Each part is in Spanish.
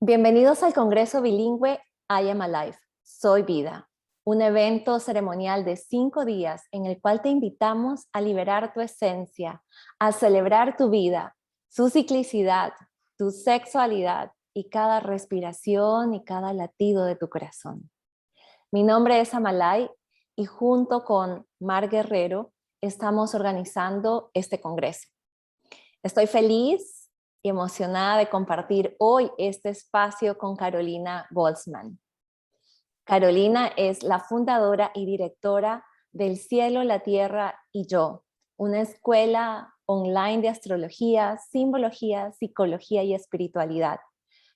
Bienvenidos al Congreso Bilingüe I Am Alive, Soy Vida, un evento ceremonial de 5 días en el cual te invitamos a liberar tu esencia, a celebrar tu vida, su ciclicidad, tu sexualidad y cada respiración y cada latido de tu corazón. Mi nombre es Amalai y junto con Mar Guerrero estamos organizando este congreso. Estoy feliz y emocionada de compartir hoy este espacio con Carolina Goldsman. Carolina es la fundadora y directora del Cielo, la Tierra y Yo, una escuela online de astrología, simbología, psicología y espiritualidad.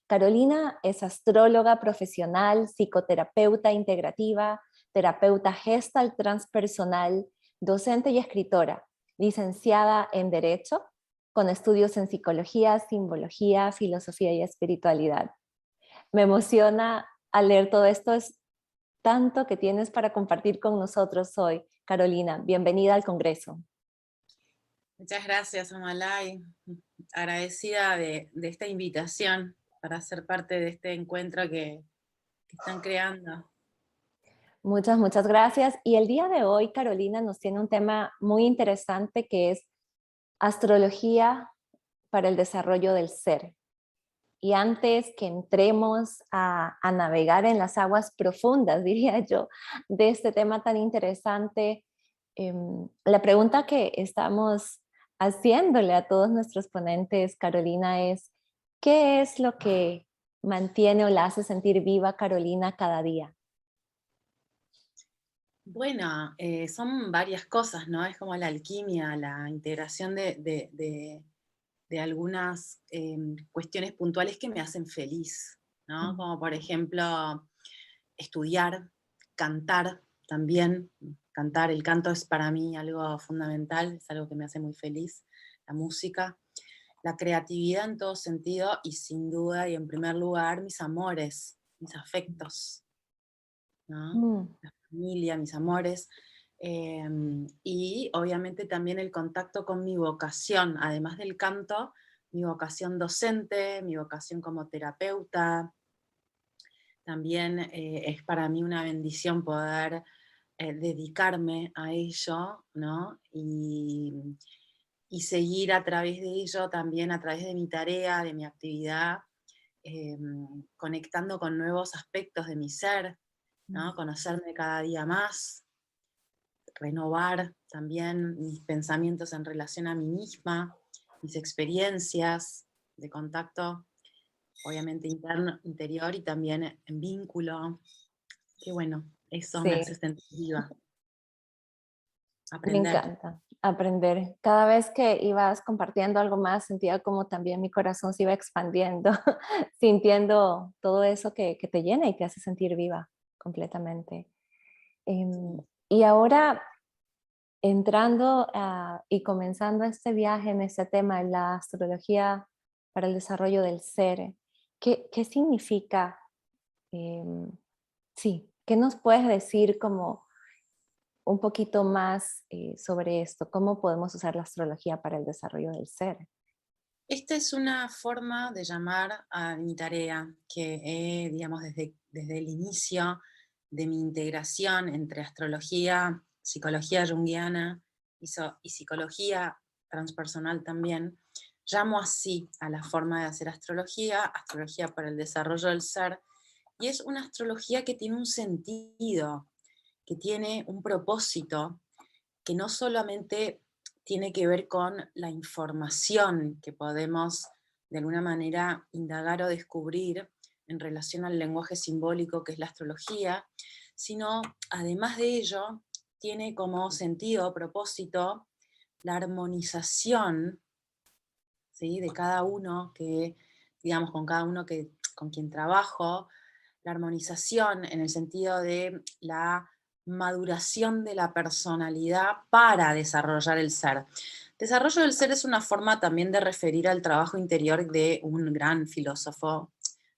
Carolina es astróloga profesional, psicoterapeuta integrativa, terapeuta gestal transpersonal, docente y escritora, licenciada en Derecho, con estudios en psicología, simbología, filosofía y espiritualidad. Me emociona al leer todo esto, es tanto que tienes para compartir con nosotros hoy. Carolina, bienvenida al Congreso. Muchas gracias, Amalai. Agradecida de esta invitación para ser parte de este encuentro que están creando. Muchas gracias. Y el día de hoy, Carolina nos tiene un tema muy interesante que es astrología para el desarrollo del ser. Y antes que entremos a navegar en las aguas profundas, diría yo, de este tema tan interesante, la pregunta que estamos haciéndole a todos nuestros ponentes, Carolina, es, ¿qué es lo que mantiene o la hace sentir viva Carolina cada día? Bueno, son varias cosas, ¿no? Es como la alquimia, la integración de algunas cuestiones puntuales que me hacen feliz, ¿no? Mm. Como por ejemplo estudiar, cantar también. Cantar, el canto es para mí algo fundamental, es algo que me hace muy feliz, la música, la creatividad en todo sentido y sin duda y en primer lugar mis amores, mis afectos, ¿no? Mm. La familia, mis amores. Y obviamente también el contacto con mi vocación, además del canto, mi vocación docente, mi vocación como terapeuta. También es para mí una bendición poder dedicarme a ello, ¿no? Y seguir a través de ello, también a través de mi tarea, de mi actividad, conectando con nuevos aspectos de mi ser, ¿no? Mm. Conocerme cada día más, renovar también mis pensamientos en relación a mí misma, mis experiencias de contacto, obviamente interno, interior y también en vínculo. Qué bueno, eso me hace Sí, sentir viva, me aprender. encanta aprender. Cada vez que ibas compartiendo algo más, sentía como también mi corazón se iba expandiendo, sintiendo todo eso que te llena y te hace sentir viva completamente. Sí. Y ahora entrando y comenzando este viaje en este tema, en la astrología para el desarrollo del ser, ¿qué significa? Em, sí, ¿qué nos puedes decir como un poquito más sobre esto? ¿Cómo podemos usar la astrología para el desarrollo del ser? Esta es una forma de llamar a mi tarea que he, digamos, desde el inicio de mi integración entre astrología, psicología junguiana y psicología transpersonal también, llamo así a la forma de hacer astrología, astrología para el desarrollo del ser, y es una astrología que tiene un sentido, que tiene un propósito, que no solamente tiene que ver con la información que podemos de alguna manera indagar o descubrir en relación al lenguaje simbólico que es la astrología, sino además de ello tiene como sentido, propósito, la armonización, ¿sí? De cada uno que, digamos, con cada uno con quien trabajo, la armonización en el sentido de la maduración de la personalidad para desarrollar el ser. Desarrollo del ser es una forma también de referir al trabajo interior de un gran filósofo,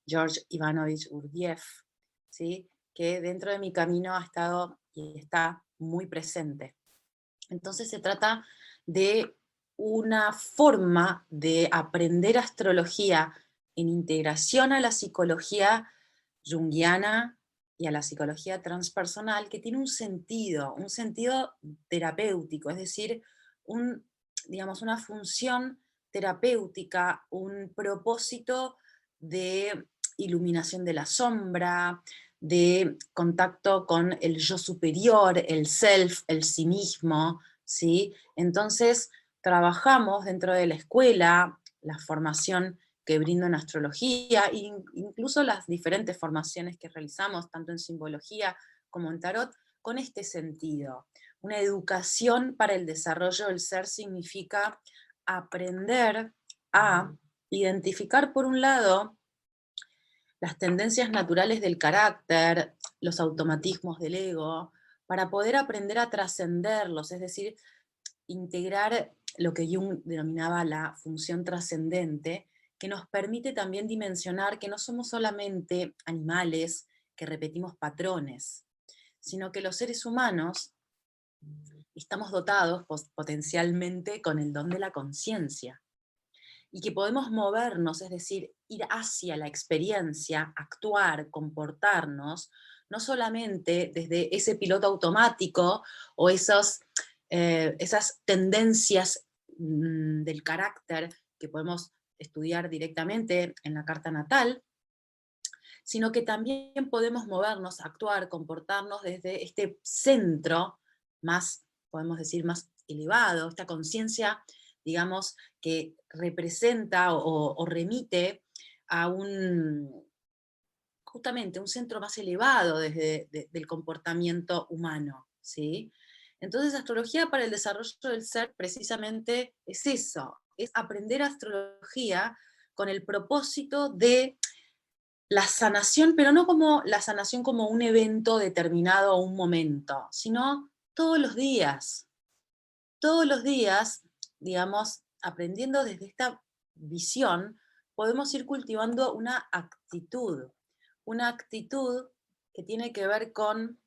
George Ivanovich Gurdjieff, ¿sí? Que dentro de mi camino ha estado y está muy presente. Entonces se trata de una forma de aprender astrología en integración a la psicología junguiana y a la psicología transpersonal, que tiene un sentido terapéutico, es decir, digamos, una función terapéutica, un propósito de iluminación de la sombra, de contacto con el yo superior, el self, el sí mismo, ¿sí? Entonces, trabajamos dentro de la escuela, la formación que brindo en astrología, e incluso las diferentes formaciones que realizamos, tanto en simbología como en tarot, con este sentido. Una educación para el desarrollo del ser significa aprender a identificar, por un lado, las tendencias naturales del carácter, los automatismos del ego, para poder aprender a trascenderlos, es decir, integrar lo que Jung denominaba la función trascendente, que nos permite también dimensionar que no somos solamente animales que repetimos patrones, sino que los seres humanos estamos dotados potencialmente con el don de la conciencia y que podemos movernos, es decir, ir hacia la experiencia, actuar, comportarnos, no solamente desde ese piloto automático o esas tendencias del carácter que podemos estudiar directamente en la carta natal, sino que también podemos movernos, actuar, comportarnos desde este centro más, podemos decir, más elevado, esta conciencia, digamos, que representa o remite a justamente un centro más elevado del comportamiento humano, ¿sí? Entonces, astrología para el desarrollo del ser precisamente es eso, es aprender astrología con el propósito de la sanación, pero no como la sanación como un evento determinado o un momento, sino todos los días, digamos, aprendiendo desde esta visión, podemos ir cultivando una actitud que tiene que ver con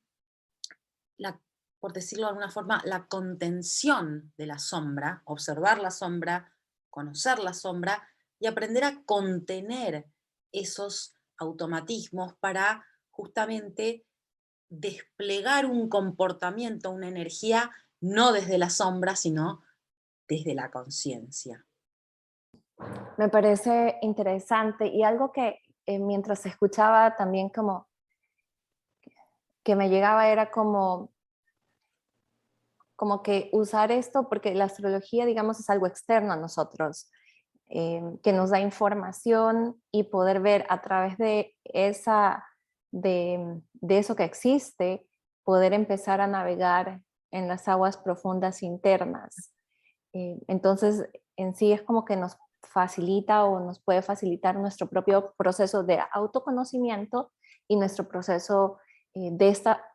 la, por decirlo de alguna forma, la contención de la sombra, observar la sombra, conocer la sombra y aprender a contener esos automatismos para justamente desplegar un comportamiento, una energía, no desde la sombra, sino desde la conciencia. Me parece interesante y algo que mientras escuchaba también como que me llegaba era como que usar esto, porque la astrología, digamos, es algo externo a nosotros, que nos da información y poder ver a través de de eso que existe, poder empezar a navegar en las aguas profundas internas. Entonces, en sí es como que nos facilita o nos puede facilitar nuestro propio proceso de autoconocimiento y nuestro proceso de esta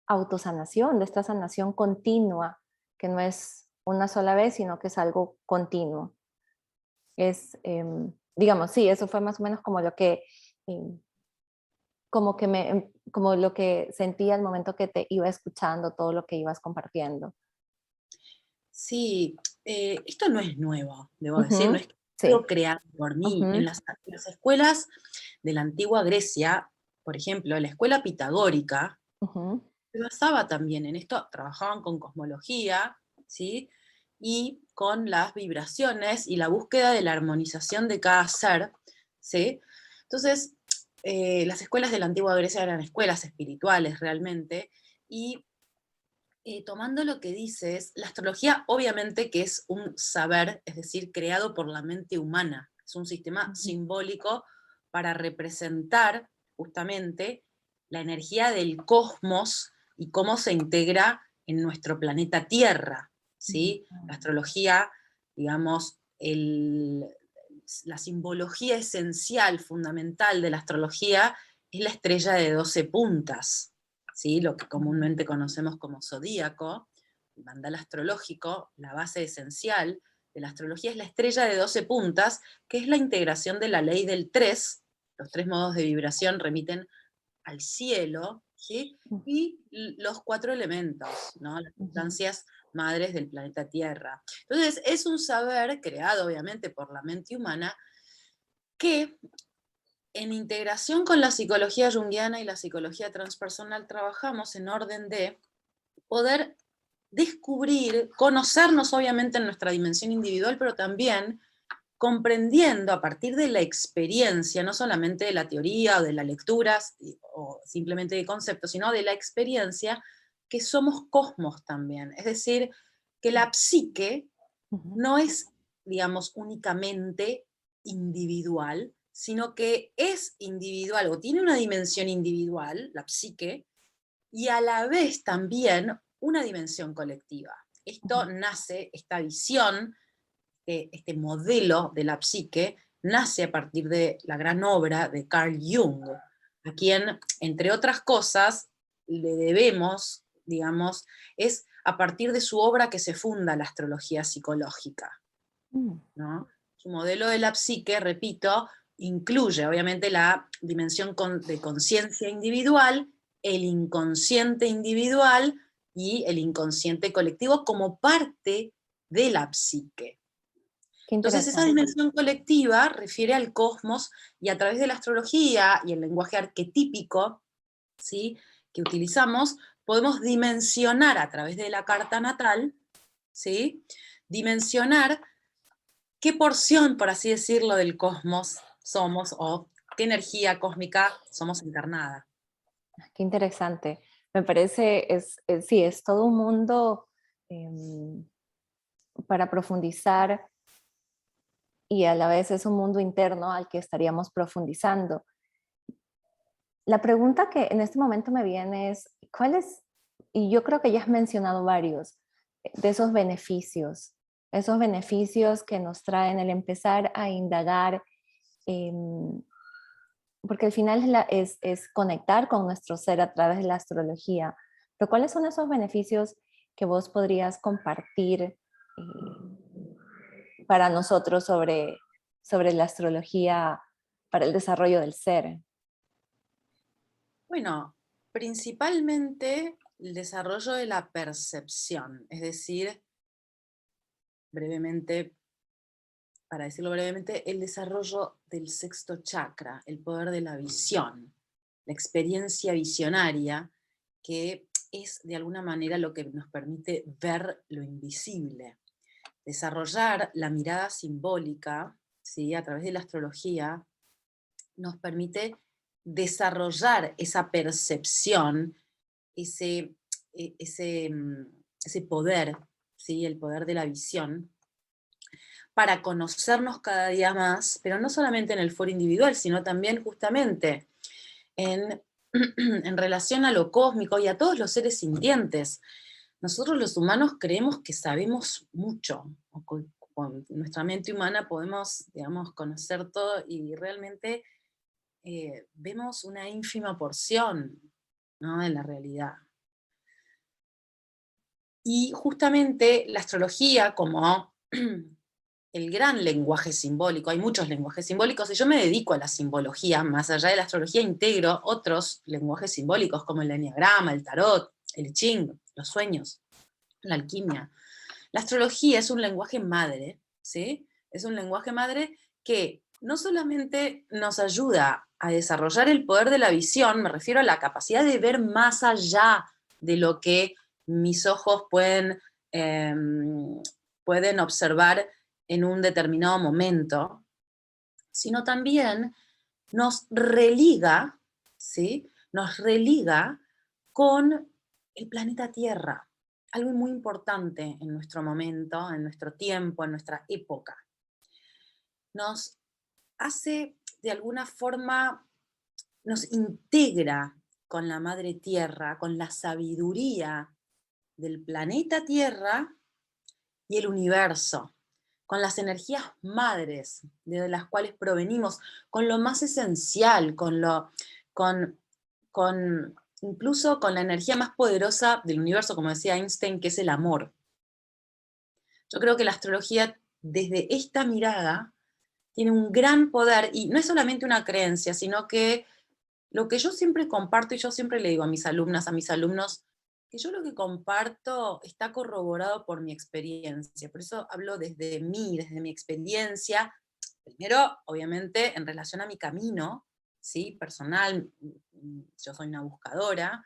autosanación, de esta sanación continua, que no es una sola vez, sino que es algo continuo. Digamos, sí, eso fue más o menos como lo que, em, como lo que sentía al momento que te iba escuchando, todo lo que ibas compartiendo. Sí, esto no es nuevo, debo decir, no Ujú, es algo sí. creado por mí. Ujú, En las escuelas de la antigua Grecia, por ejemplo, la escuela pitagórica, ujú. se basaba también en esto, trabajaban con cosmología, ¿sí? Y con las vibraciones y la búsqueda de la armonización de cada ser, ¿sí? Entonces, las escuelas de la antigua Grecia eran escuelas espirituales realmente, y tomando lo que dices, la astrología obviamente que es un saber, es decir, creado por la mente humana, es un sistema Ujú, simbólico para representar justamente la energía del cosmos y cómo se integra en nuestro planeta Tierra, ¿sí? La astrología, digamos, la simbología esencial, fundamental de la astrología es la estrella de 12 puntas, ¿sí? Lo que ujú, comúnmente conocemos como zodíaco, el mandala astrológico, la base esencial de la astrología es la estrella de 12 puntas, que es la integración de la ley del 3. Los 3 modos de vibración remiten al cielo, ¿sí? ujú, Y los 4 elementos, ¿no? Las ujú, sustancias madres del planeta Tierra. Entonces, es un saber creado obviamente por la mente humana que En integración con la psicología junguiana y la psicología transpersonal trabajamos en orden de poder descubrir, conocernos obviamente en nuestra dimensión individual, pero también comprendiendo a partir de la experiencia, no solamente de la teoría o de la lectura o simplemente de conceptos, sino de la experiencia, que somos cosmos también. Es decir, que la psique Ujú. no es, digamos, únicamente individual, sino que es individual o tiene una dimensión individual, la psique, y a la vez también una dimensión colectiva. Esto Ujú. nace, esta visión, este modelo de la psique, nace a partir de la gran obra de Carl Jung, a quien, entre otras cosas, le debemos, digamos, es a partir de su obra que se funda la astrología psicológica, Mm. ¿no? Su modelo de la psique, repito, incluye obviamente la dimensión de conciencia individual, el inconsciente individual y el inconsciente colectivo como parte de la psique. Qué Entonces, esa interesante. dimensión colectiva refiere al cosmos y a través de la astrología y el lenguaje arquetípico, ¿sí?, que utilizamos, podemos dimensionar a través de la carta natal, ¿sí?, dimensionar qué porción, por así decirlo, del cosmos somos o qué energía cósmica somos encarnada. Qué interesante. Me parece, sí, es todo un mundo para profundizar y a la vez es un mundo interno al que estaríamos profundizando. La pregunta que en este momento me viene es, ¿cuáles? Y yo creo que ya has mencionado varios de esos beneficios que nos traen el empezar a indagar, em, porque al final es conectar con nuestro ser a través de la astrología. Pero ¿cuáles son esos beneficios que vos podrías compartir para nosotros sobre la astrología para el desarrollo del ser? Bueno, principalmente el desarrollo de la percepción, es decir, brevemente, para decirlo brevemente, el desarrollo del sexto chakra, el poder de la visión, la experiencia visionaria, que es de alguna manera lo que nos permite ver lo invisible. Desarrollar la mirada simbólica, ¿sí?, a través de la astrología, nos permite desarrollar esa percepción, ese, ese poder, ¿sí?, el poder de la visión, para conocernos cada día más, pero no solamente en el foro individual, sino también justamente en, en relación a lo cósmico y a todos los seres sintientes. Nosotros los humanos creemos que sabemos mucho, o con nuestra mente humana podemos, digamos, conocer todo y realmente vemos una ínfima porción, ¿no?, de la realidad. Y justamente la astrología como el gran lenguaje simbólico, hay muchos lenguajes simbólicos, y yo me dedico a la simbología, más allá de la astrología integro otros lenguajes simbólicos como el eneagrama, el tarot, el I Ching, los sueños, la alquimia. La astrología es un lenguaje madre, ¿sí? Es un lenguaje madre que no solamente nos ayuda a desarrollar el poder de la visión, me refiero a la capacidad de ver más allá de lo que mis ojos pueden observar en un determinado momento, sino también nos religa, ¿sí? Nos religa con el planeta Tierra, algo muy importante en nuestro momento, en nuestro tiempo, en nuestra época. Nos hace, de alguna forma, nos integra con la Madre Tierra, con la sabiduría del planeta Tierra y el universo, con las energías madres de las cuales provenimos, con lo más esencial, con, incluso con la energía más poderosa del universo, como decía Einstein, que es el amor. Yo creo que la astrología, desde esta mirada, tiene un gran poder, y no es solamente una creencia, sino que lo que yo siempre comparto, y yo siempre le digo a mis alumnas, a mis alumnos, que yo lo que comparto está corroborado por mi experiencia. Por eso hablo desde mí, desde mi experiencia. Primero, obviamente, en relación a mi camino, ¿sí? Personal, yo soy una buscadora,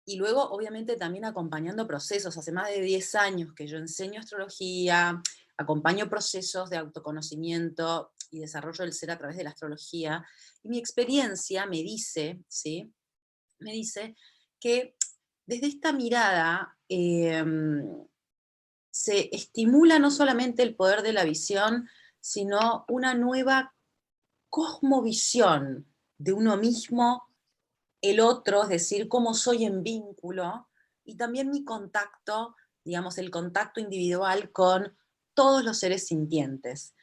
y luego obviamente también acompañando procesos. Hace más de 10 años que yo enseño astrología, acompaño procesos de autoconocimiento y desarrollo del ser a través de la astrología, y mi experiencia me dice, ¿sí? Me dice que desde esta mirada se estimula no solamente el poder de la visión, sino una nueva cosmovisión de uno mismo, el otro, es decir, cómo soy en vínculo, y también mi contacto, digamos, el contacto individual con todos los seres sintientes.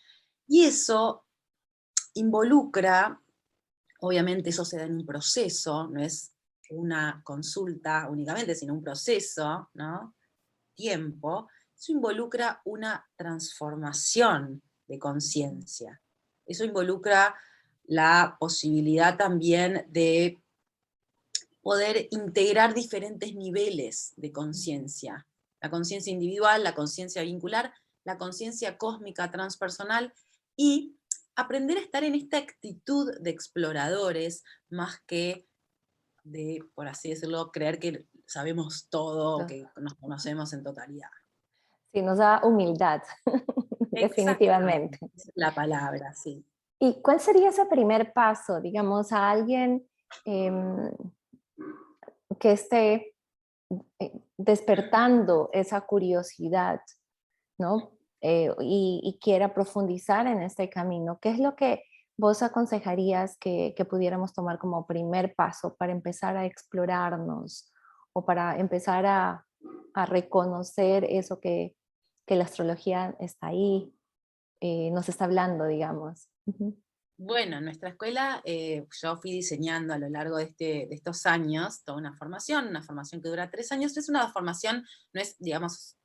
Y eso involucra, obviamente eso se da en un proceso, no es una consulta únicamente, sino un proceso, ¿no? Tiempo, eso involucra una transformación de conciencia. Eso involucra la posibilidad también de poder integrar diferentes niveles de conciencia. La conciencia individual, la conciencia vincular, la conciencia cósmica transpersonal, y aprender a estar en esta actitud de exploradores más que de, por así decirlo, creer que sabemos todo, Claro. que nos conocemos en totalidad. Sí, nos da humildad, definitivamente. Exactamente, esa es la palabra, sí. ¿Y cuál sería ese primer paso, digamos, a alguien em, que esté despertando esa curiosidad, ¿no? Y quiera profundizar en este camino? ¿Qué es lo que vos aconsejarías que pudiéramos tomar como primer paso para empezar a explorarnos o para empezar a reconocer eso que la astrología está ahí, nos está hablando, digamos? Ujú. Bueno, en nuestra escuela yo fui diseñando a lo largo de estos años toda una formación que dura 3 años. Es una formación, no es, digamos,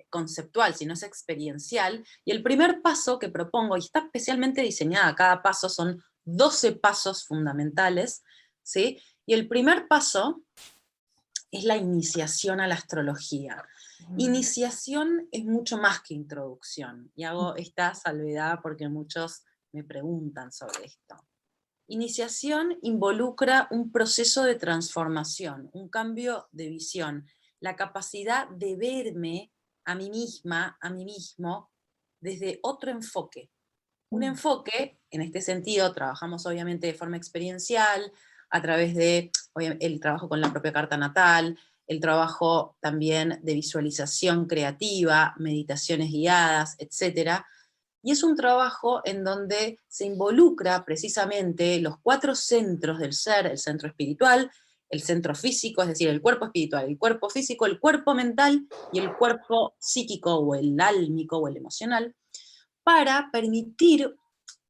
conceptual, sino es experiencial. Y el primer paso que propongo, y está especialmente diseñada, cada paso son 12 pasos fundamentales, ¿sí? Y el primer paso es la iniciación a la astrología. Iniciación es mucho más que introducción, y hago esta salvedad porque muchos me preguntan sobre esto. Iniciación involucra un proceso de transformación, un cambio de visión, la capacidad de verme a mí misma, a mí mismo, desde otro enfoque. Un enfoque, en este sentido, trabajamos obviamente de forma experiencial, a través de el trabajo con la propia carta natal, el trabajo también de visualización creativa, meditaciones guiadas, etcétera. Y es un trabajo en donde se involucra precisamente los 4 centros del ser: el centro espiritual, el centro físico, es decir, el cuerpo espiritual, el cuerpo físico, el cuerpo mental y el cuerpo psíquico o el álmico o el emocional, para permitir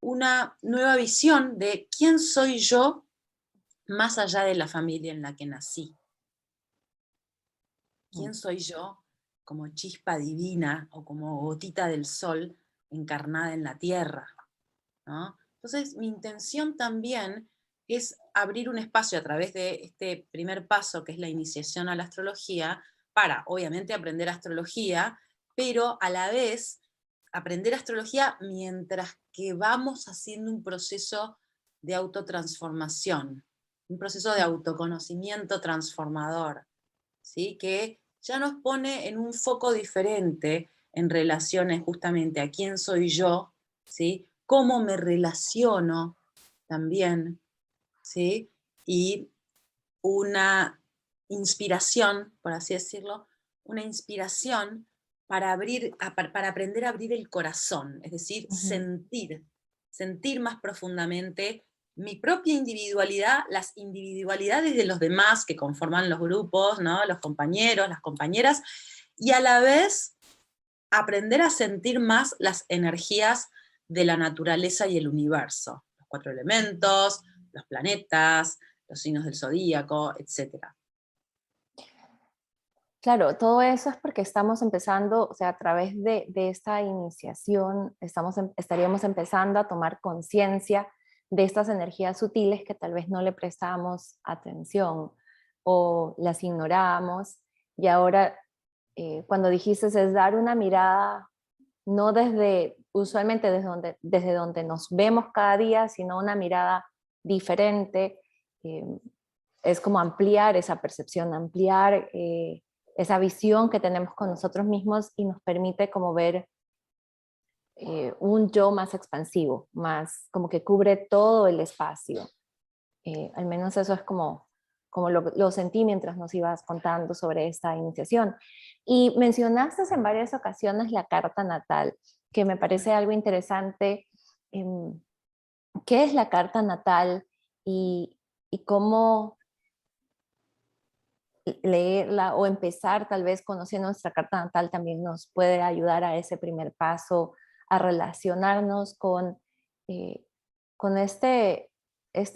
una nueva visión de quién soy yo más allá de la familia en la que nací. ¿Quién soy yo como chispa divina o como gotita del sol encarnada en la tierra? ¿No? Entonces, mi intención también es abrir un espacio a través de este primer paso, que es la iniciación a la astrología, para, obviamente, aprender astrología, pero a la vez aprender astrología mientras que vamos haciendo un proceso de autotransformación, un proceso de autoconocimiento transformador, ¿sí? Que ya nos pone en un foco diferente en relaciones justamente a quién soy yo, ¿sí? Cómo me relaciono también, ¿sí? Y una inspiración, por así decirlo, una inspiración para para aprender a abrir el corazón, es decir, Ujú. sentir más profundamente mi propia individualidad, las individualidades de los demás que conforman los grupos, ¿no? Los compañeros, las compañeras, y a la vez aprender a sentir más las energías de la naturaleza y el universo, los 4 elementos, los planetas, los signos del zodíaco, etc. Claro, todo eso es porque estamos empezando, o sea, a través de esta iniciación, estaríamos empezando a tomar conciencia de estas energías sutiles que tal vez no le prestábamos atención o las ignorábamos. Y ahora, cuando dijiste es dar una mirada, no usualmente desde donde nos vemos cada día, sino una mirada diferente, es como ampliar esa percepción, ampliar esa visión que tenemos con nosotros mismos y nos permite como ver un yo más expansivo, más como que cubre todo el espacio. Al menos eso es como lo sentí mientras nos ibas contando sobre esta iniciación. Y mencionaste en varias ocasiones la carta natal, que me parece algo interesante. ¿Qué es la carta natal y cómo leerla o empezar tal vez conociendo nuestra carta natal también nos puede ayudar a ese primer paso, a relacionarnos eh, con este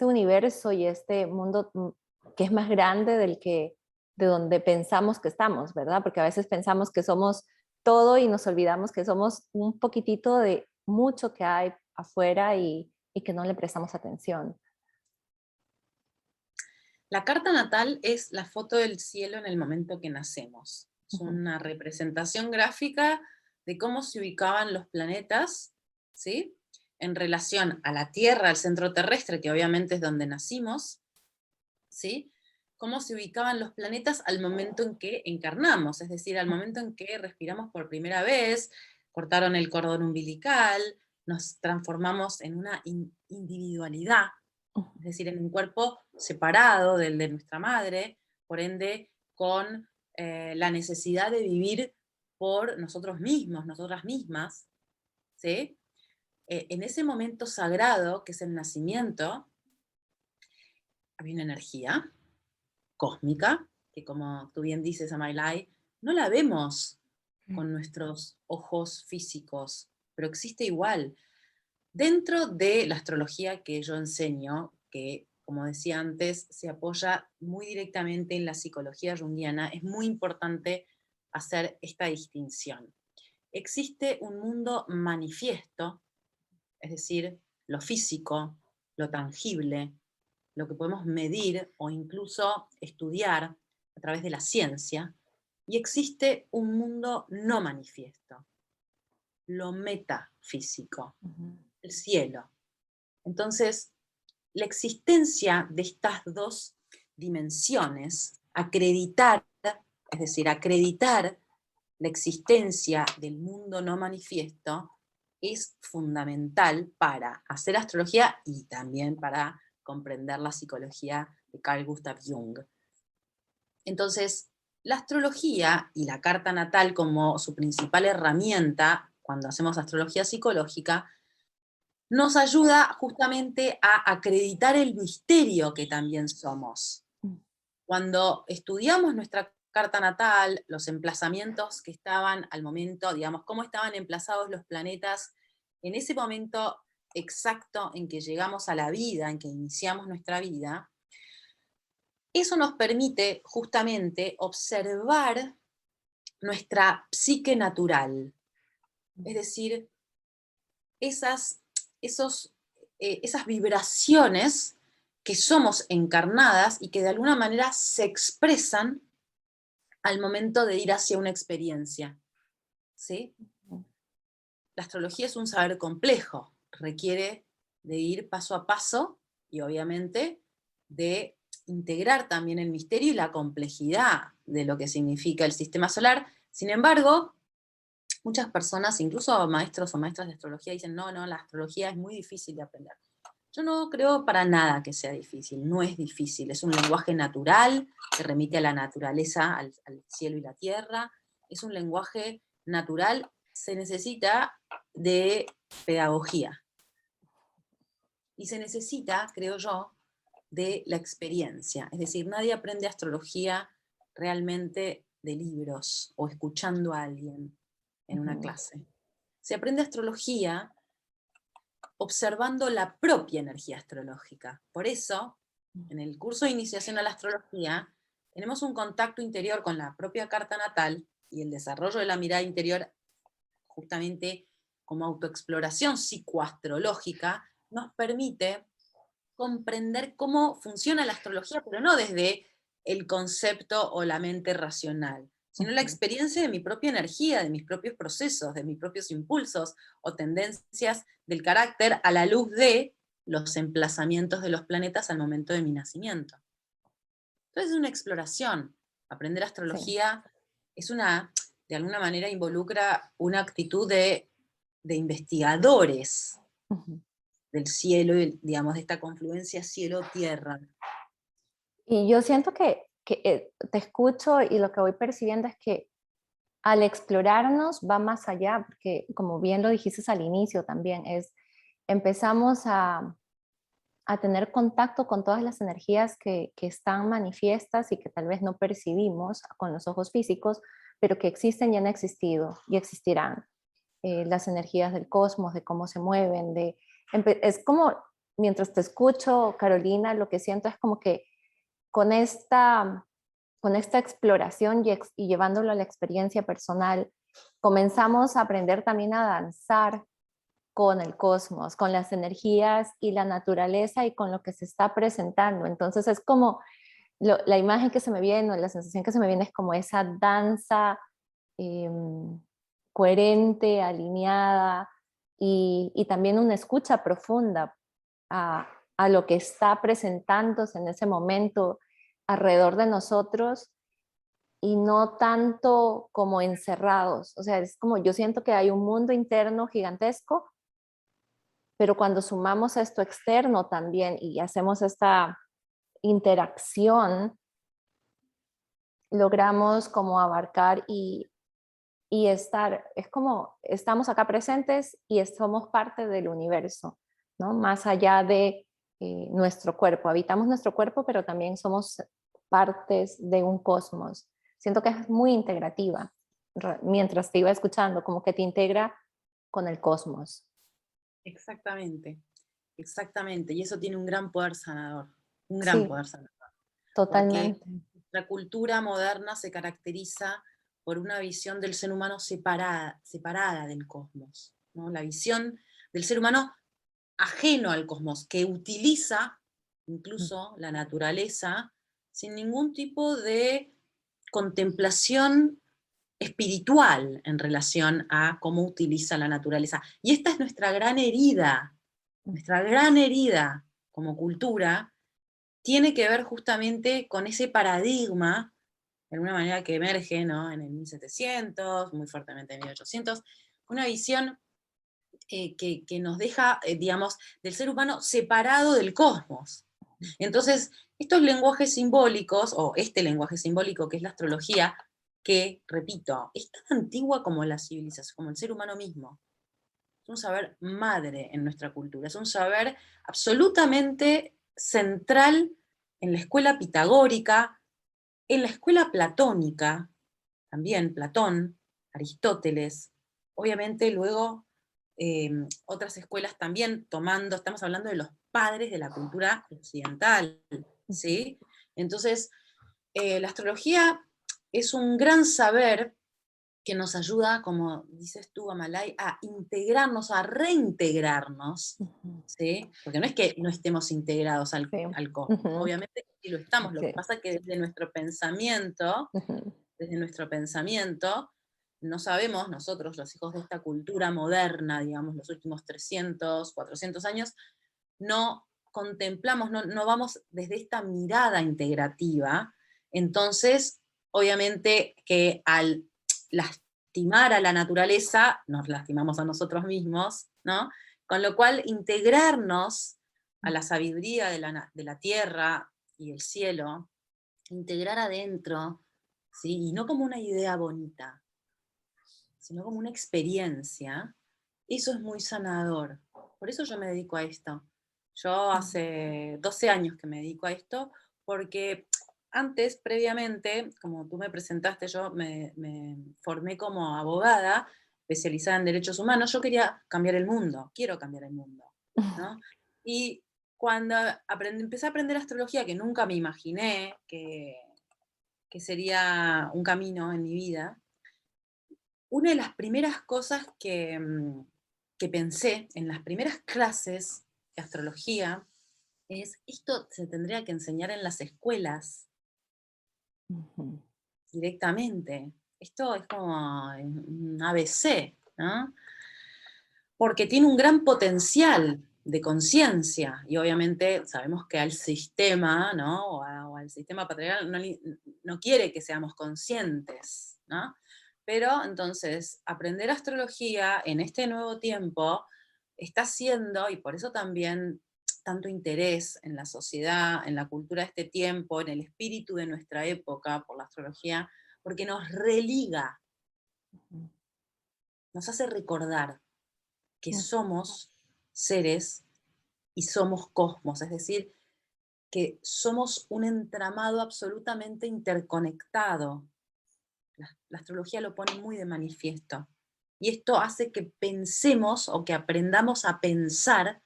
universo y este mundo que es más grande de donde pensamos que estamos, ¿verdad? Porque a veces pensamos que somos todo y nos olvidamos que somos un poquitito de mucho que hay afuera y que no le prestamos atención. La carta natal es la foto del cielo en el momento que nacemos. Es Ujú, una representación gráfica de cómo se ubicaban los planetas, ¿sí? En relación a la Tierra, al centro terrestre, que obviamente es donde nacimos, ¿sí? Cómo se ubicaban los planetas al momento en que encarnamos, es decir, al momento en que respiramos por primera vez, cortaron el cordón umbilical, nos transformamos en una individualidad, ujú, es decir, en un cuerpo separado del de nuestra madre, por ende, con la necesidad de vivir por nosotros mismos, nosotras mismas, ¿sí? En ese momento sagrado, que es el nacimiento, había una energía cósmica, que como tú bien dices, Amailai, no la vemos con nuestros ojos físicos, pero existe igual. Dentro de la astrología que yo enseño, que como decía antes, se apoya muy directamente en la psicología junguiana, es muy importante hacer esta distinción. Existe un mundo manifiesto, es decir, lo físico, lo tangible, lo que podemos medir o incluso estudiar a través de la ciencia, y existe un mundo no manifiesto, lo metafísico, ujú, el cielo. Entonces, la existencia de estas dos dimensiones, acreditar, es decir, acreditar la existencia del mundo no manifiesto, es fundamental para hacer astrología y también para comprender la psicología de Carl Gustav Jung. Entonces, la astrología y la carta natal como su principal herramienta cuando hacemos astrología psicológica nos ayuda justamente a acreditar el misterio que también somos. Cuando estudiamos nuestra carta natal, los emplazamientos que estaban al momento, digamos, cómo estaban emplazados los planetas en ese momento exacto en que llegamos a la vida, en que iniciamos nuestra vida, eso nos permite justamente observar nuestra psique natural, es decir, esas, esas vibraciones que somos encarnadas y que de alguna manera se expresan al momento de ir hacia una experiencia. ¿Sí? La astrología es un saber complejo, requiere de ir paso a paso y obviamente de integrar también el misterio y la complejidad de lo que significa el sistema solar. Sin embargo, muchas personas, incluso maestros o maestras de astrología, dicen, no, no, la astrología es muy difícil de aprender. Yo no creo para nada que sea difícil, no es difícil, es un lenguaje natural que remite a la naturaleza, al cielo y la tierra, es un lenguaje natural, se necesita de pedagogía y se necesita, creo yo, de la experiencia. Es decir, nadie aprende astrología realmente de libros o escuchando a alguien en una ujú, clase. Se aprende astrología observando la propia energía astrológica. Por eso, en el curso de iniciación a la astrología, tenemos un contacto interior con la propia carta natal y el desarrollo de la mirada interior, justamente como autoexploración psicoastrológica, nos permite comprender cómo funciona la astrología, pero no desde el concepto o la mente racional, sino la ujú. experiencia de mi propia energía, de mis propios procesos, de mis propios impulsos o tendencias del carácter a la luz de los emplazamientos de los planetas al momento de mi nacimiento. Entonces es una exploración. Aprender Sí. astrología es de alguna manera involucra una actitud de investigadores Ujú. del cielo, y, digamos, de esta confluencia cielo-tierra. Y yo siento que te escucho y lo que voy percibiendo es que al explorarnos va más allá, porque como bien lo dijiste al inicio también, empezamos a tener contacto con todas las energías que están manifiestas y que tal vez no percibimos con los ojos físicos, pero que existen y han existido y existirán. Las energías del cosmos, de cómo se mueven, es como, mientras te escucho, Carolina, lo que siento es como que con con esta exploración y llevándolo a la experiencia personal, comenzamos a aprender también a danzar con el cosmos, con las energías y la naturaleza y con lo que se está presentando. Entonces es como la imagen que se me viene, o la sensación que se me viene es como esa danza eh, coherente, alineada y también una escucha profunda a, a lo que está presentándose en ese momento alrededor de nosotros y no tanto como encerrados. O sea, es como yo siento que hay un mundo interno gigantesco, pero cuando sumamos esto externo también y hacemos esta interacción, logramos como abarcar y estar, es como estamos acá presentes y somos parte del universo, ¿no? Más allá de nuestro cuerpo, habitamos nuestro cuerpo, pero también somos partes de un cosmos. Siento que es muy integrativa, mientras te iba escuchando, como que te integra con el cosmos. Exactamente, exactamente. Y eso tiene un gran poder sanador, un gran Sí, poder sanador. Porque totalmente. la cultura moderna se caracteriza por una visión del ser humano separada del cosmos, ¿no? La visión del ser humano ajeno al cosmos, que utiliza incluso la naturaleza sin ningún tipo de contemplación espiritual en relación a cómo utiliza la naturaleza. Y esta es nuestra gran herida como cultura, tiene que ver justamente con ese paradigma, de alguna manera que emerge, ¿no?, en el 1700, muy fuertemente en 1800, una visión que nos deja, digamos, del ser humano separado del cosmos. Entonces, estos lenguajes simbólicos, o este lenguaje simbólico que es la astrología, que, repito, es tan antigua como la civilización, como el ser humano mismo. Es un saber madre en nuestra cultura, es un saber absolutamente central en la escuela pitagórica, en la escuela platónica, también Platón, Aristóteles, obviamente luego otras escuelas también tomando, estamos hablando de los padres de la cultura occidental, ¿sí? Entonces, la astrología es un gran saber que nos ayuda, como dices tú, Amalay, a integrarnos, a reintegrarnos, Ujú. ¿sí? Porque no es que no estemos integrados Sí. al cosmos, Ujú. obviamente que sí lo estamos, lo que Sí. pasa es que Ujú. desde nuestro pensamiento, no sabemos nosotros, los hijos de esta cultura moderna, digamos, los últimos 300, 400 años, no contemplamos, no vamos desde esta mirada integrativa. Entonces, obviamente que al lastimar a la naturaleza, nos lastimamos a nosotros mismos, ¿no? Con lo cual, integrarnos a la sabiduría de la tierra y el cielo, integrar adentro, ¿sí? Y no como una idea bonita, sino como una experiencia, eso es muy sanador. Por eso yo me dedico a esto. Yo hace 12 años que me dedico a esto, porque antes, previamente, como tú me presentaste, yo me formé como abogada, especializada en derechos humanos, yo quería cambiar el mundo, quiero cambiar el mundo, ¿no? Y cuando empecé a aprender astrología, que nunca me imaginé que sería un camino en mi vida, una de las primeras cosas que pensé en las primeras clases de astrología es, esto se tendría que enseñar en las escuelas Ujú. directamente. Esto es como un ABC, ¿no? Porque tiene un gran potencial. de conciencia, y obviamente sabemos que al sistema, ¿no? O al sistema patriarcal no quiere que seamos conscientes, ¿no? Pero entonces, aprender astrología en este nuevo tiempo está siendo, y por eso también tanto interés en la sociedad, en la cultura de este tiempo, en el espíritu de nuestra época por la astrología, porque nos religa, nos hace recordar que Mm. somos seres y somos cosmos, es decir, que somos un entramado absolutamente interconectado. La astrología lo pone muy de manifiesto. Y esto hace que pensemos o que aprendamos a pensar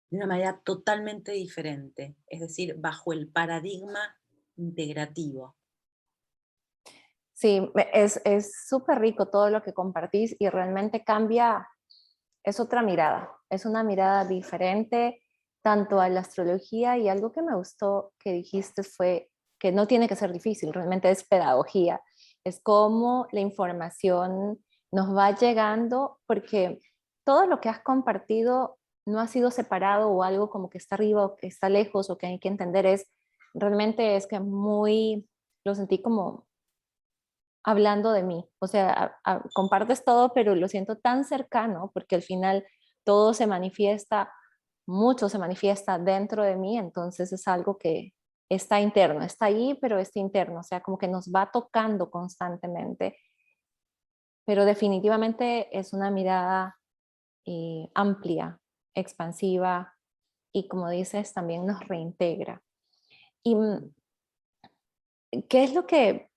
de una manera totalmente diferente, es decir, bajo el paradigma integrativo. Sí, es súper rico todo lo que compartís y realmente cambia, es otra mirada, es una mirada diferente tanto a la astrología y algo que me gustó que dijiste fue que no tiene que ser difícil, realmente es pedagogía, es como la información nos va llegando porque todo lo que has compartido no ha sido separado o algo como que está arriba o que está lejos o que hay que entender, es realmente es que muy, lo sentí como hablando de mí. O sea, compartes todo, pero lo siento tan cercano porque al final todo se manifiesta, mucho se manifiesta dentro de mí, entonces es algo que está interno, está ahí, pero está interno, o sea, como que nos va tocando constantemente, pero definitivamente es una mirada amplia, expansiva y como dices, también nos reintegra. ¿Y qué es lo que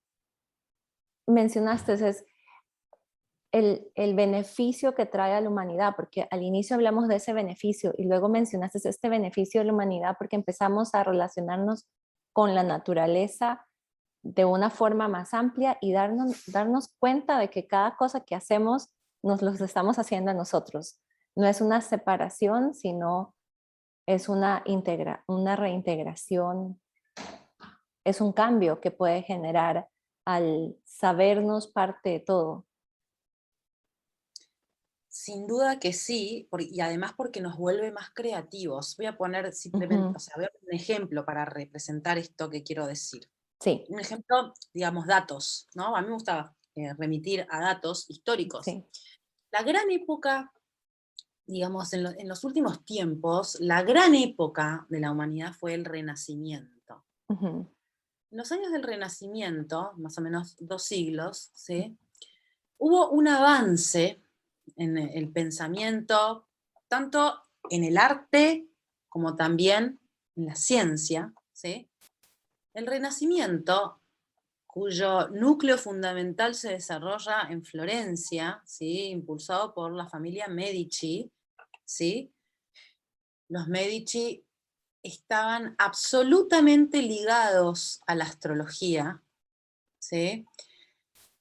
mencionaste? Es el beneficio que trae a la humanidad, porque al inicio hablamos de ese beneficio y luego mencionaste este beneficio de la humanidad porque empezamos a relacionarnos con la naturaleza de una forma más amplia y darnos cuenta de que cada cosa que hacemos nos lo estamos haciendo a nosotros. No es una separación, sino es una reintegración, es un cambio que puede generar al sabernos parte de todo. Sin duda que sí, y además porque nos vuelve más creativos. Voy a poner simplemente, Ujú. o sea, voy a poner un ejemplo para representar esto que quiero decir. Sí, Un ejemplo, digamos, datos, ¿no? A mí me gusta remitir a datos históricos. sí. La gran época, digamos, en los últimos tiempos, la gran época de la humanidad fue el Renacimiento. Ujú. En los años del Renacimiento, más o menos 2 siglos, ¿sí? Hubo un avance en el pensamiento, tanto en el arte como también en la ciencia, ¿sí? El Renacimiento, cuyo núcleo fundamental se desarrolla en Florencia, ¿sí? Impulsado por la familia Medici, ¿sí? Los Medici estaban absolutamente ligados a la astrología, ¿sí?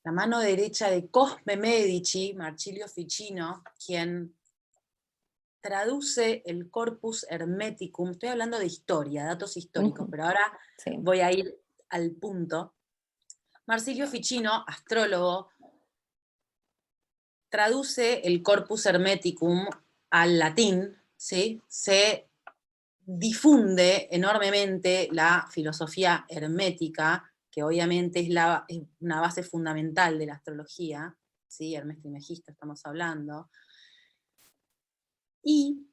La mano derecha de Cosme Medici, Marsilio Ficino, quien traduce el Corpus Hermeticum. Estoy hablando de historia, datos históricos, Ujú. pero ahora Sí. voy a ir al punto. Marsilio Ficino, astrólogo, traduce el Corpus Hermeticum al latín, ¿sí? Se difunde enormemente la filosofía hermética, que obviamente es una base fundamental de la astrología, ¿sí? Hermes Trismegisto estamos hablando. Y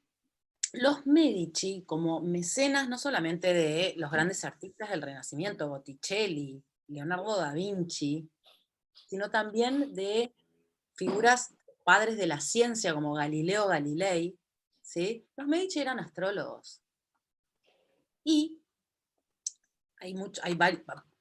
los Medici, como mecenas no solamente de los grandes artistas del Renacimiento, Botticelli, Leonardo da Vinci, sino también de figuras padres de la ciencia como Galileo Galilei, ¿sí? Los Medici eran astrólogos. Y hay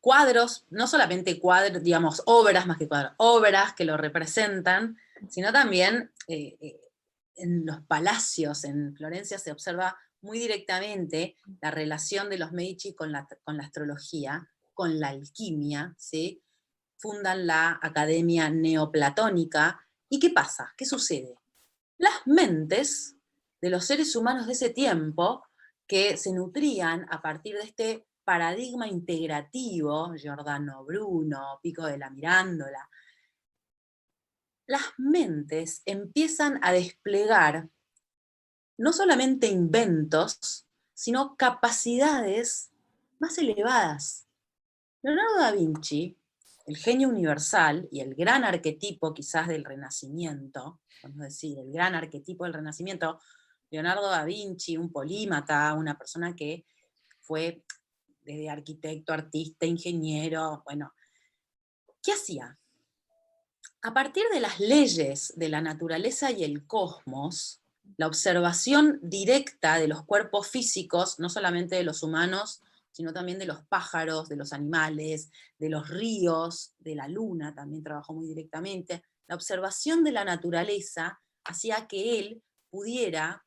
cuadros, no solamente cuadros, digamos, obras más que cuadros, obras que lo representan, sino también en los palacios en Florencia se observa muy directamente la relación de los Medici con la astrología, con la alquimia, ¿sí? Fundan la Academia Neoplatónica. ¿Y qué pasa? ¿Qué sucede? Las mentes de los seres humanos de ese tiempo, que se nutrían a partir de este paradigma integrativo, Giordano Bruno, Pico de la Mirándola, las mentes empiezan a desplegar no solamente inventos, sino capacidades más elevadas. Leonardo da Vinci, el genio universal y el gran arquetipo quizás del Renacimiento, vamos a decir, el gran arquetipo del Renacimiento, Leonardo da Vinci, un polímata, una persona que fue desde arquitecto, artista, ingeniero, bueno, ¿qué hacía? A partir de las leyes de la naturaleza y el cosmos, la observación directa de los cuerpos físicos, no solamente de los humanos, sino también de los pájaros, de los animales, de los ríos, de la luna, también trabajó muy directamente. La observación de la naturaleza hacía que él pudiera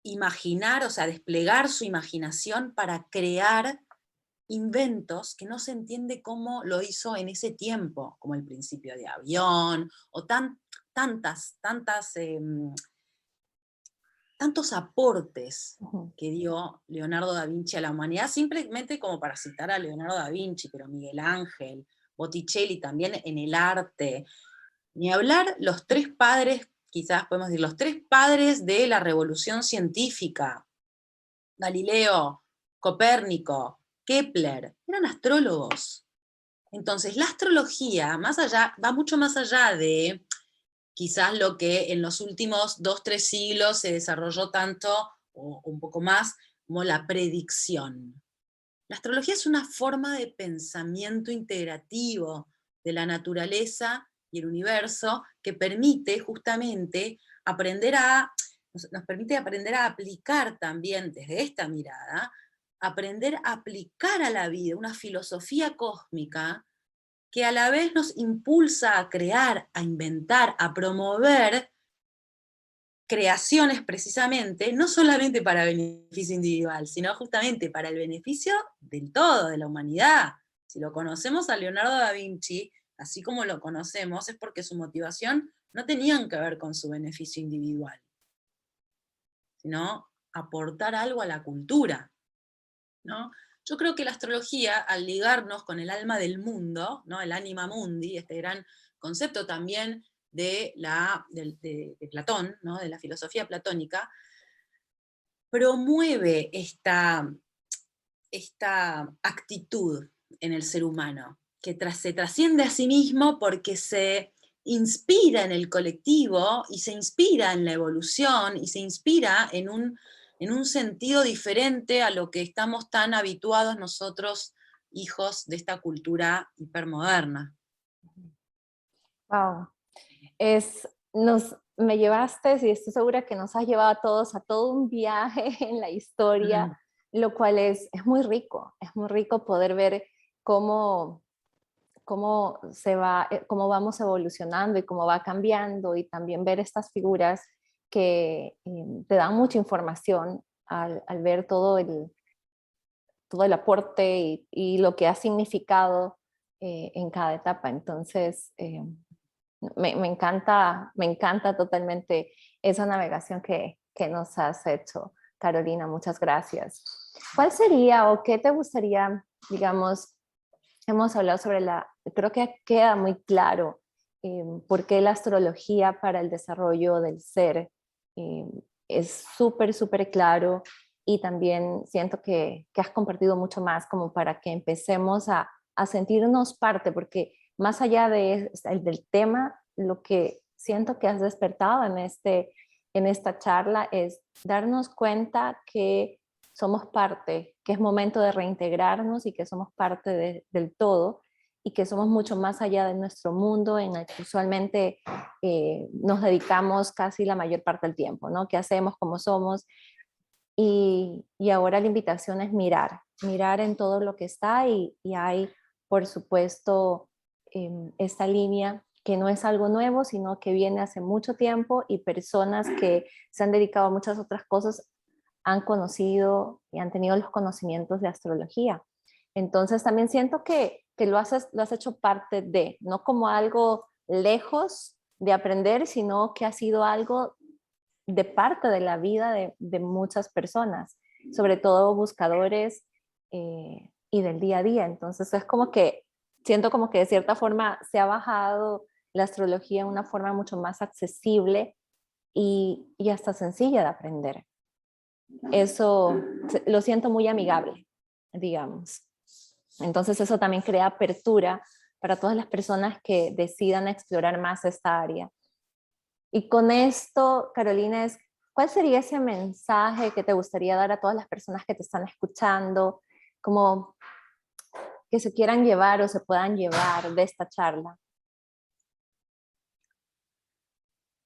imaginar, o sea, desplegar su imaginación para crear inventos que no se entiende cómo lo hizo en ese tiempo, como el principio de avión, o tantos aportes Ujú. que dio Leonardo da Vinci a la humanidad, simplemente como para citar a Leonardo da Vinci, pero Miguel Ángel, Botticelli también en el arte, ni hablar los tres padres, quizás podemos decir, los tres padres de la revolución científica, Galileo, Copérnico, Kepler, eran astrólogos. Entonces, la astrología, más allá, va mucho más allá de quizás lo que en los últimos 2, 3 siglos se desarrolló tanto, o un poco más, como la predicción. La astrología es una forma de pensamiento integrativo de la naturaleza y el universo que permite justamente nos permite aprender a aplicar también desde esta mirada, aprender a aplicar a la vida una filosofía cósmica que a la vez nos impulsa a crear, a inventar, a promover creaciones precisamente, no solamente para beneficio individual, sino justamente para el beneficio del todo, de la humanidad. Si lo conocemos a Leonardo da Vinci, así como lo conocemos, es porque su motivación no tenía que ver con su beneficio individual, sino aportar algo a la cultura, ¿no? Yo creo que la astrología, al ligarnos con el alma del mundo, ¿no? El anima mundi, este gran concepto también de Platón, ¿no? De la filosofía platónica, promueve esta actitud en el ser humano, que se trasciende a sí mismo porque se inspira en el colectivo y se inspira en la evolución y se inspira en un sentido diferente a lo que estamos tan habituados nosotros, hijos de esta cultura hipermoderna. Wow. Me llevaste, y estoy segura que nos has llevado a todos a todo un viaje en la historia, Mm. lo cual es muy rico poder ver cómo, cómo vamos evolucionando y cómo va cambiando, y también ver estas figuras que te dan mucha información al ver todo el aporte y lo que ha significado en cada etapa. Entonces, me encanta totalmente esa navegación que nos has hecho, Carolina. Muchas gracias. ¿Cuál sería o qué te gustaría, digamos, hemos hablado sobre creo que queda muy claro por qué la astrología para el desarrollo del ser eh, es súper, súper claro, y también siento que has compartido mucho más como para que empecemos a sentirnos parte, porque más allá del tema, lo que siento que has despertado en esta charla es darnos cuenta que somos parte, que es momento de reintegrarnos y que somos parte del todo, y que somos mucho más allá de nuestro mundo en el que usualmente nos dedicamos casi la mayor parte del tiempo, ¿no? ¿Qué hacemos? ¿Cómo somos? Y ahora la invitación es mirar en todo lo que está, y hay, por supuesto, esta línea que no es algo nuevo, sino que viene hace mucho tiempo, y personas que se han dedicado a muchas otras cosas han conocido y han tenido los conocimientos de astrología. Entonces también siento que lo has hecho parte de, no como algo lejos de aprender, sino que ha sido algo de parte de la vida de muchas personas, sobre todo buscadores y del día a día. Entonces es como que siento como que de cierta forma se ha bajado la astrología en una forma mucho más accesible y hasta sencilla de aprender. Eso lo siento muy amigable, digamos. Entonces eso también crea apertura para todas las personas que decidan explorar más esta área. Y con esto, Carolina, ¿cuál sería ese mensaje que te gustaría dar a todas las personas que te están escuchando, como que se quieran llevar o se puedan llevar de esta charla?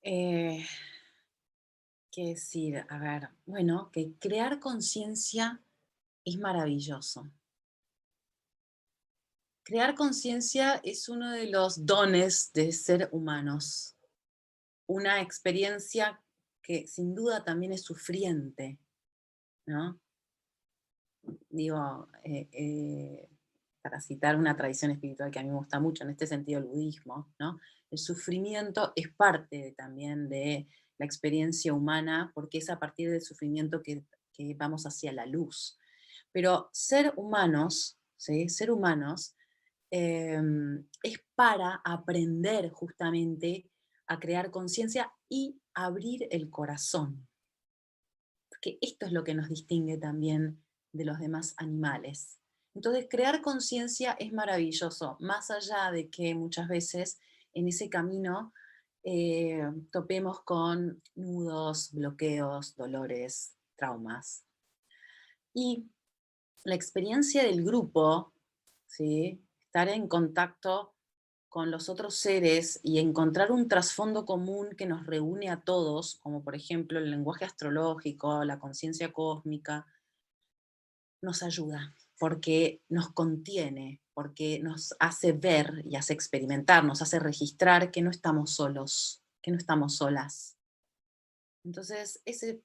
¿Qué decir? A ver, bueno, que crear conciencia es maravilloso. Crear conciencia es uno de los dones de ser humanos, una experiencia que sin duda también es sufriente, ¿no? Digo, para citar una tradición espiritual que a mí me gusta mucho, en este sentido el budismo, ¿no? El sufrimiento es parte también de la experiencia humana, porque es a partir del sufrimiento que vamos hacia la luz. Pero ser humanos, ¿sí? Ser humanos es para aprender justamente a crear conciencia y abrir el corazón, porque esto es lo que nos distingue también de los demás animales. Entonces, crear conciencia es maravilloso, más allá de que muchas veces en ese camino topemos con nudos, bloqueos, dolores, traumas. Y la experiencia del grupo, ¿sí? Estar en contacto con los otros seres y encontrar un trasfondo común que nos reúne a todos, como por ejemplo el lenguaje astrológico, la conciencia cósmica, nos ayuda, porque nos contiene, porque nos hace ver y hace experimentar, nos hace registrar que no estamos solos, que no estamos solas. Entonces, ese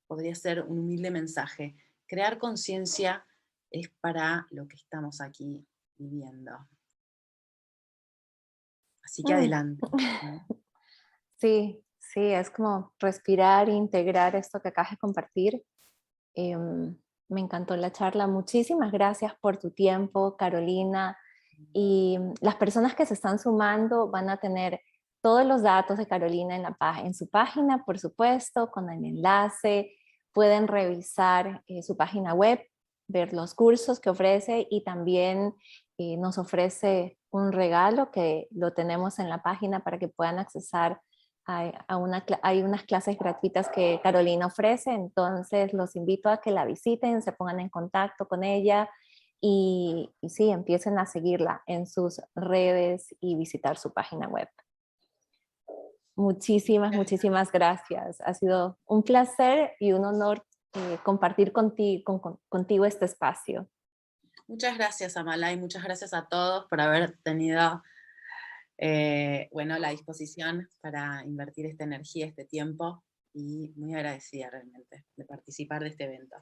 podría ser un humilde mensaje. Crear conciencia es para lo que estamos aquí viviendo. Así que Mm. adelante, ¿no? Sí, sí, es como respirar e integrar esto que acabas de compartir. Me encantó la charla. Muchísimas gracias por tu tiempo, Carolina. Y las personas que se están sumando van a tener todos los datos de Carolina en su página, por supuesto, con el enlace. Pueden revisar su página web, ver los cursos que ofrece y también nos ofrece un regalo que lo tenemos en la página para que puedan accesar hay unas clases gratuitas que Carolina ofrece, entonces los invito a que la visiten, se pongan en contacto con ella y sí, empiecen a seguirla en sus redes y visitar su página web. Muchísimas, Muchas gracias. muchísimas gracias. Ha sido un placer y un honor compartir contigo este espacio. Muchas gracias, Amalá, y muchas gracias a todos por haber tenido bueno, la disposición para invertir esta energía, este tiempo, y muy agradecida realmente de participar de este evento.